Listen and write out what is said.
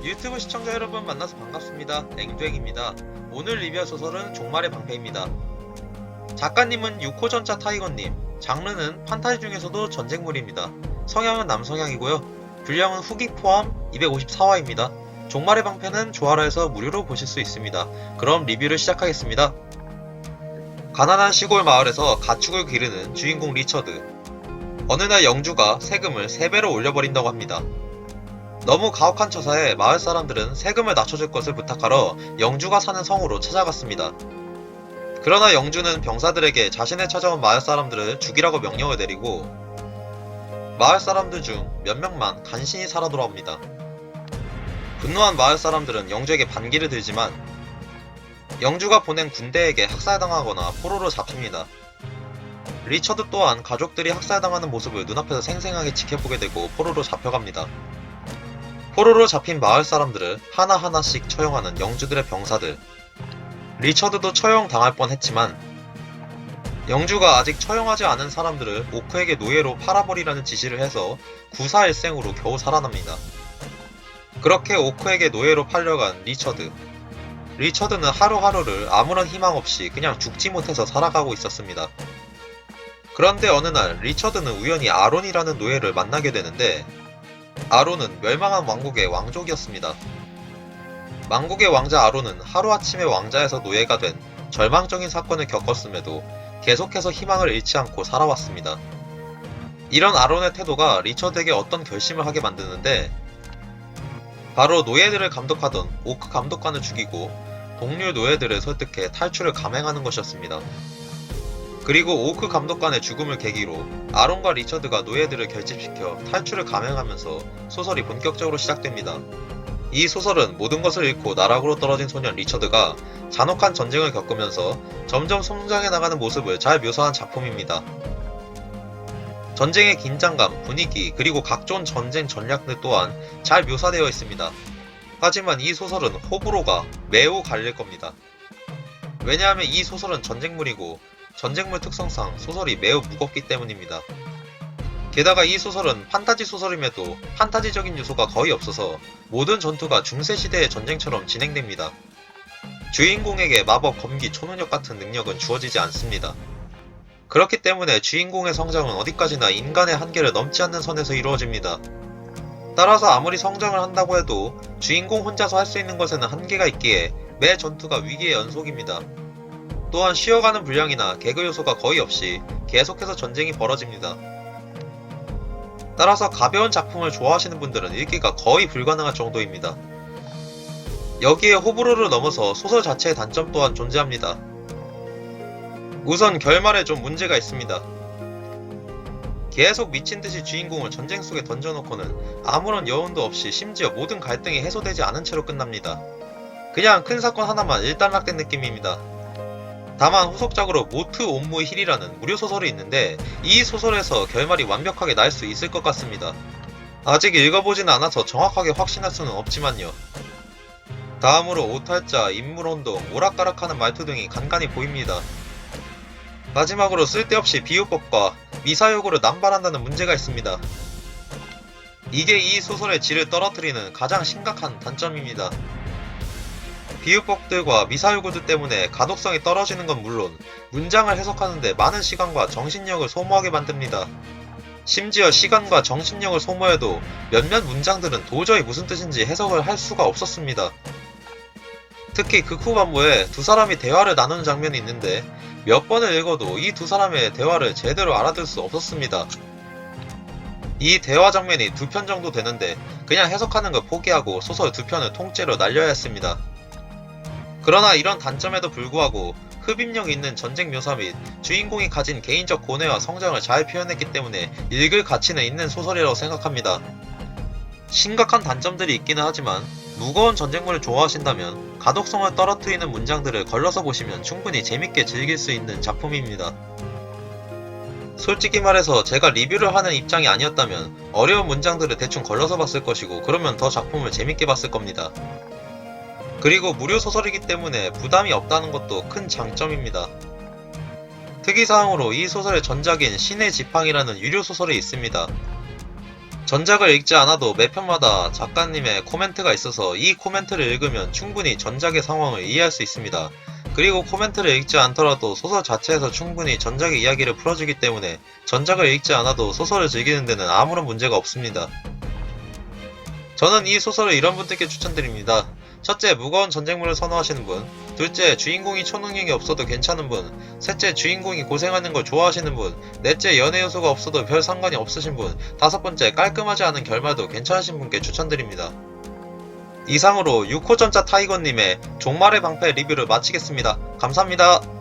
유튜브 시청자 여러분 만나서 반갑습니다. 앵두앵입니다. 오늘 리뷰할 소설은 종말의 방패입니다. 작가님은 6호전차 타이거님, 장르는 판타지 중에서도 전쟁물입니다. 성향은 남성향이고요. 분량은 후기 포함 254화입니다. 종말의 방패는 조아라에서 무료로 보실 수 있습니다. 그럼 리뷰를 시작하겠습니다. 가난한 시골 마을에서 가축을 기르는 주인공 리처드. 어느 날 영주가 세금을 3배로 올려버린다고 합니다. 너무 가혹한 처사에 마을 사람들은 세금을 낮춰줄 것을 부탁하러 영주가 사는 성으로 찾아갔습니다. 그러나 영주는 병사들에게 자신을 찾아온 마을 사람들을 죽이라고 명령을 내리고 마을 사람들 중 몇 명만 간신히 살아 돌아옵니다. 분노한 마을 사람들은 영주에게 반기를 들지만 영주가 보낸 군대에게 학살당하거나 포로로 잡힙니다. 리처드 또한 가족들이 학살당하는 모습을 눈앞에서 생생하게 지켜보게 되고 포로로 잡혀갑니다. 포로로 잡힌 마을 사람들을 하나하나씩 처형하는 영주들의 병사들. 리처드도 처형당할 뻔했지만 영주가 아직 처형하지 않은 사람들을 오크에게 노예로 팔아버리라는 지시를 해서 구사일생으로 겨우 살아납니다. 그렇게 오크에게 노예로 팔려간 리처드. 리처드는 하루하루를 아무런 희망 없이 그냥 죽지 못해서 살아가고 있었습니다. 그런데 어느 날 리처드는 우연히 아론이라는 노예를 만나게 되는데 아론은 멸망한 왕국의 왕족이었습니다. 왕국의 왕자 아론은 하루아침에 왕자에서 노예가 된 절망적인 사건을 겪었음에도 계속해서 희망을 잃지 않고 살아왔습니다. 이런 아론의 태도가 리처드에게 어떤 결심을 하게 만드는데 바로 노예들을 감독하던 오크 감독관을 죽이고 동료 노예들을 설득해 탈출을 감행하는 것이었습니다. 그리고 오크 감독관의 죽음을 계기로 아론과 리처드가 노예들을 결집시켜 탈출을 감행하면서 소설이 본격적으로 시작됩니다. 이 소설은 모든 것을 잃고 나락으로 떨어진 소년 리처드가 잔혹한 전쟁을 겪으면서 점점 성장해 나가는 모습을 잘 묘사한 작품입니다. 전쟁의 긴장감, 분위기, 그리고 각종 전쟁 전략들 또한 잘 묘사되어 있습니다. 하지만 이 소설은 호불호가 매우 갈릴 겁니다. 왜냐하면 이 소설은 전쟁물이고 전쟁물 특성상 소설이 매우 무겁기 때문입니다. 게다가 이 소설은 판타지 소설임에도 판타지적인 요소가 거의 없어서 모든 전투가 중세시대의 전쟁처럼 진행됩니다. 주인공에게 마법, 검기, 초능력 같은 능력은 주어지지 않습니다. 그렇기 때문에 주인공의 성장은 어디까지나 인간의 한계를 넘지 않는 선에서 이루어집니다. 따라서 아무리 성장을 한다고 해도 주인공 혼자서 할 수 있는 것에는 한계가 있기에 매 전투가 위기의 연속입니다. 또한 쉬어가는 분량이나 개그 요소가 거의 없이 계속해서 전쟁이 벌어집니다. 따라서 가벼운 작품을 좋아하시는 분들은 읽기가 거의 불가능할 정도입니다. 여기에 호불호를 넘어서 소설 자체의 단점 또한 존재합니다. 우선 결말에 좀 문제가 있습니다. 계속 미친듯이 주인공을 전쟁 속에 던져놓고는 아무런 여운도 없이 심지어 모든 갈등이 해소되지 않은 채로 끝납니다. 그냥 큰 사건 하나만 일단락된 느낌입니다. 다만 후속작으로 모트 옴무의 힐이라는 무료 소설이 있는데 이 소설에서 결말이 완벽하게 날 수 있을 것 같습니다. 아직 읽어보진 않아서 정확하게 확신할 수는 없지만요. 다음으로 오탈자, 인물혼동, 오락가락하는 말투 등이 간간히 보입니다. 마지막으로 쓸데없이 비유법과 미사용어를 남발한다는 문제가 있습니다. 이게 이 소설의 질을 떨어뜨리는 가장 심각한 단점입니다. 비유법들과 미사용어들 때문에 가독성이 떨어지는 건 물론 문장을 해석하는데 많은 시간과 정신력을 소모하게 만듭니다. 심지어 시간과 정신력을 소모해도 몇몇 문장들은 도저히 무슨 뜻인지 해석을 할 수가 없었습니다. 특히 극 후반부에 두 사람이 대화를 나누는 장면이 있는데 몇 번을 읽어도 이 두 사람의 대화를 제대로 알아들 수 없었습니다. 이 대화 장면이 2편 정도 되는데 그냥 해석하는 걸 포기하고 소설 2편을 통째로 날려야 했습니다. 그러나 이런 단점에도 불구하고 흡입력 있는 전쟁 묘사 및 주인공이 가진 개인적 고뇌와 성장을 잘 표현했기 때문에 읽을 가치는 있는 소설이라고 생각합니다. 심각한 단점들이 있기는 하지만 무거운 전쟁물을 좋아하신다면 가독성을 떨어뜨리는 문장들을 걸러서 보시면 충분히 재밌게 즐길 수 있는 작품입니다. 솔직히 말해서 제가 리뷰를 하는 입장이 아니었다면 어려운 문장들을 대충 걸러서 봤을 것이고 그러면 더 작품을 재밌게 봤을 겁니다. 그리고 무료 소설이기 때문에 부담이 없다는 것도 큰 장점입니다. 특이사항으로 이 소설의 전작인 신의 지팡이라는 유료 소설이 있습니다. 전작을 읽지 않아도 매 편마다 작가님의 코멘트가 있어서 이 코멘트를 읽으면 충분히 전작의 상황을 이해할 수 있습니다. 그리고 코멘트를 읽지 않더라도 소설 자체에서 충분히 전작의 이야기를 풀어주기 때문에 전작을 읽지 않아도 소설을 즐기는 데는 아무런 문제가 없습니다. 저는 이 소설을 이런 분들께 추천드립니다. 첫째, 무거운 전쟁물을 선호하시는 분. 둘째, 주인공이 초능력이 없어도 괜찮은 분. 셋째, 주인공이 고생하는 걸 좋아하시는 분. 넷째, 연애 요소가 없어도 별 상관이 없으신 분. 다섯 번째, 깔끔하지 않은 결말도 괜찮으신 분께 추천드립니다. 이상으로 6호전자 타이거님의 종말의 방패 리뷰를 마치겠습니다. 감사합니다.